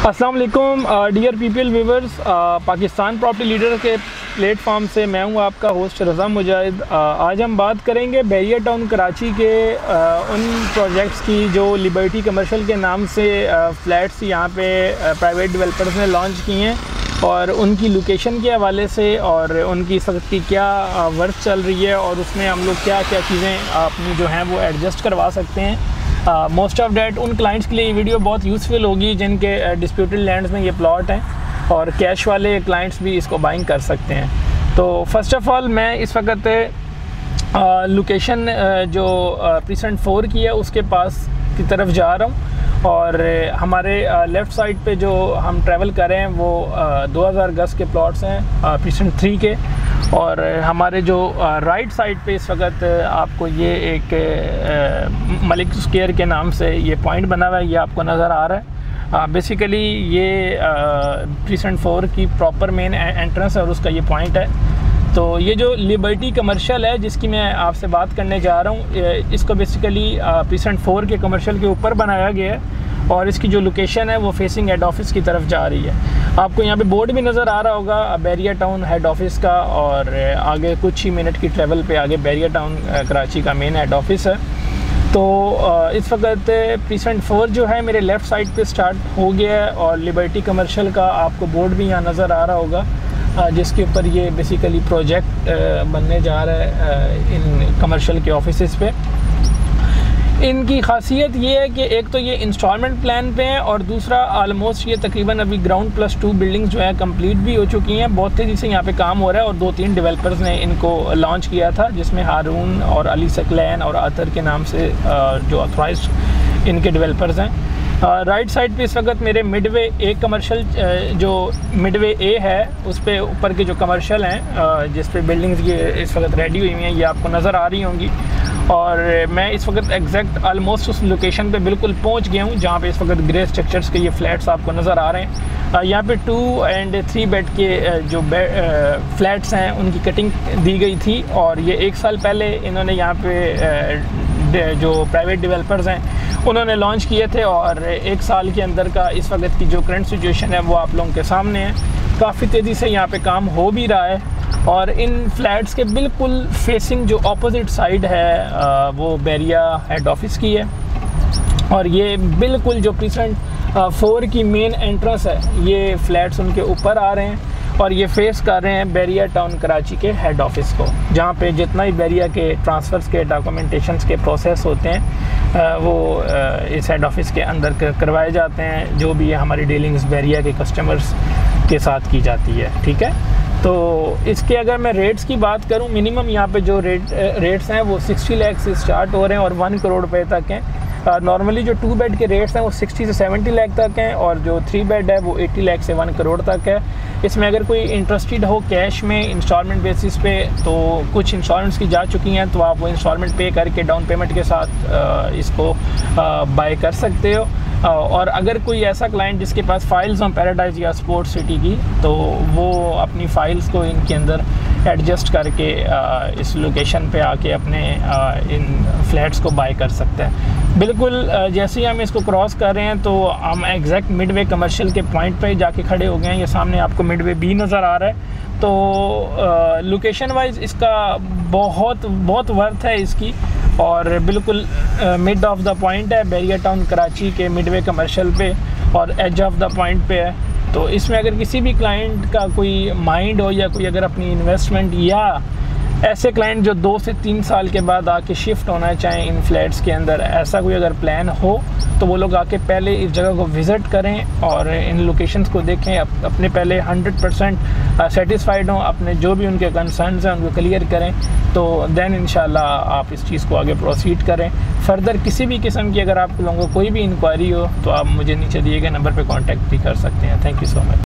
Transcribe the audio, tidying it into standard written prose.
अस्सलाम वालेकुम dear people viewers, Pakistan property leader के प्लेटफॉर्म से मैं हूं आपका होस्ट रज़ा मुजाहिद। आज हम बात करेंगे बैरिया टाउन कराची के उन प्रोजेक्ट्स की जो लिबर्टी कमर्शियल के नाम से फ़्लैट्स यहाँ पे प्राइवेट डेवलपर्स ने लॉन्च किए हैं और उनकी लोकेशन के हवाले से और उनकी इस वक्त की क्या वर्क चल रही है और उसमें हम लोग क्या क्या चीज़ें अपनी जो हैं वो एडजस्ट करवा सकते हैं। मोस्ट ऑफ डैट उन क्लाइंट्स के लिए ये वीडियो बहुत यूज़फुल होगी जिनके डिस्प्यूटेड लैंड्स में ये प्लॉट हैं और कैश वाले क्लाइंट्स भी इसको बाइंग कर सकते हैं। तो फर्स्ट ऑफ़ ऑल मैं इस वक्त लोकेशन जो प्रीसेंट 4 की है उसके पास की तरफ जा रहा हूँ और हमारे लेफ़्ट साइड पे जो हम ट्रैवल कर रहे हैं वो 2000 गज के प्लॉट्स हैं प्रीसेंट 3 के, और हमारे जो राइट साइड पे इस वक्त आपको ये एक मलिक स्क्वायर के नाम से ये पॉइंट बना हुआ है, ये आपको नज़र आ रहा है। बेसिकली ये प्रीसेंट 4 की प्रॉपर मेन एंट्रेंस है और उसका ये पॉइंट है। तो ये जो लिबर्टी कमर्शियल है जिसकी मैं आपसे बात करने जा रहा हूँ, इसको बेसिकली प्रीसेंट 4 के कमर्शियल के ऊपर बनाया गया है और इसकी जो लोकेशन है वो फेसिंग हेड ऑफिस की तरफ जा रही है। आपको यहाँ पे बोर्ड भी नज़र आ रहा होगा बैरिया टाउन हेड ऑफिस का, और आगे कुछ ही मिनट की ट्रेवल पे आगे बैरिया टाउन कराची का मेन हेड ऑफिस है। तो इस वक्त प्रीसेंट 4 जो है मेरे लेफ़्ट साइड पे स्टार्ट हो गया है और लिबर्टी कमर्शियल का आपको बोर्ड भी यहाँ नज़र आ रहा होगा जिसके ऊपर ये बेसिकली प्रोजेक्ट बनने जा रहा है इन कमर्शियल के ऑफिसेज़ पे। इनकी खासियत ये है कि एक तो ये इंस्टॉलमेंट प्लान पे है और दूसरा आलमोस्ट ये तकरीबन अभी ग्राउंड +2 बिल्डिंग्स जो है कंप्लीट भी हो चुकी हैं। बहुत तेज़ी से यहाँ पे काम हो रहा है और 2-3 डेवलपर्स ने इनको लॉन्च किया था जिसमें हारून और अली सकलैन और आतर के नाम से जो ऑथराइज्ड इनके डेवलपर्स हैं। राइट साइड पे इस वक्त मेरे मिडवे ए कमर्शियल जो मिडवे ए है उस पे ऊपर के जो कमर्शियल हैं जिस पे बिल्डिंग्स ये इस वक्त रेडी हुई हैं ये आपको नज़र आ रही होंगी, और मैं इस वक्त एग्जैक्ट आलमोस्ट उस लोकेशन पे बिल्कुल पहुंच गया हूं जहां पे इस वक्त ग्रे स्ट्रक्चर्स के ये फ्लैट्स आपको नज़र आ रहे हैं। यहाँ पे 2 और 3 बेड के जो फ्लैट्स हैं उनकी कटिंग दी गई थी और ये 1 साल पहले इन्होंने यहाँ पे जो प्राइवेट डेवलपर्स हैं उन्होंने लॉन्च किए थे और 1 साल के अंदर का इस वक्त की जो करंट सिचुएशन है वो आप लोगों के सामने है। काफ़ी तेज़ी से यहाँ पे काम हो भी रहा है और इन फ्लैट्स के बिल्कुल फेसिंग जो ऑपोजिट साइड है वो बैरिया हेड ऑफिस की है और ये बिल्कुल जो प्रीसेंट 4 की मेन एंट्रेंस है ये फ्लैट्स उनके ऊपर आ रहे हैं और ये फेस कर रहे हैं बैरिया टाउन कराची के हेड ऑफिस को, जहाँ पे जितना ही बैरिया के ट्रांसफ़र्स के डॉक्यूमेंटेशंस के प्रोसेस होते हैं वो इस हेड ऑफिस के अंदर करवाए जाते हैं। जो भी हमारी डीलिंग्स बैरिया के कस्टमर्स के साथ की जाती है, ठीक है। तो इसके अगर मैं रेट्स की बात करूं, मिनिमम यहाँ पे जो रेट्स हैं वो 60 लाख से स्टार्ट हो रहे हैं और 1 करोड़ रुपए तक हैं। नॉर्मली जो 2 बेड के रेट्स हैं वो 60 से 70 लाख तक हैं और जो 3 बेड है वो 80 लाख से 1 करोड़ तक है। इसमें अगर कोई इंटरेस्टेड हो कैश में इंस्टॉलमेंट बेसिस पे तो कुछ इंस्टॉलमेंट्स की जा चुकी हैं तो आप वो इंस्टॉलमेंट पे करके डाउन पेमेंट के साथ इसको बाय कर सकते हो। और अगर कोई ऐसा क्लाइंट जिसके पास फाइल्स हों पैराडाइज या स्पोर्ट सिटी की तो वो अपनी फ़ाइल्स को इनके अंदर एडजस्ट करके इस लोकेशन पे आके अपने इन फ्लैट्स को बाय कर सकते हैं। बिल्कुल जैसे ही हम इसको क्रॉस कर रहे हैं तो हम एग्जैक्ट मिडवे कमर्शियल के पॉइंट पे जाके खड़े हो गए हैं। ये सामने आपको मिडवे बी नज़र आ रहा है। तो लोकेशन वाइज इसका बहुत वर्थ है इसकी और बिल्कुल मिड ऑफ द पॉइंट है बैरिया टाउन कराची के मिडवे कमर्शियल पे और एज ऑफ द पॉइंट पे है। तो इसमें अगर किसी भी क्लाइंट का कोई माइंड हो या कोई अगर अपनी इन्वेस्टमेंट या ऐसे क्लाइंट जो 2 से 3 साल के बाद आके शिफ्ट होना चाहें इन फ्लैट्स के अंदर, ऐसा कोई अगर प्लान हो तो वो लोग आके पहले इस जगह को विज़िट करें और इन लोकेशंस को देखें, अपने पहले 100% सेटिस्फाइड हों, अपने जो भी उनके कंसर्न्स हैं उनको क्लियर करें तो देन इंशाल्लाह आप इस चीज़ को आगे प्रोसीड करें। फर्दर किसी भी किस्म की अगर आप लोगों को कोई भी इंक्वायरी हो तो आप मुझे नीचे दिए गए नंबर पर कॉन्टैक्ट भी कर सकते हैं। Thank you so much.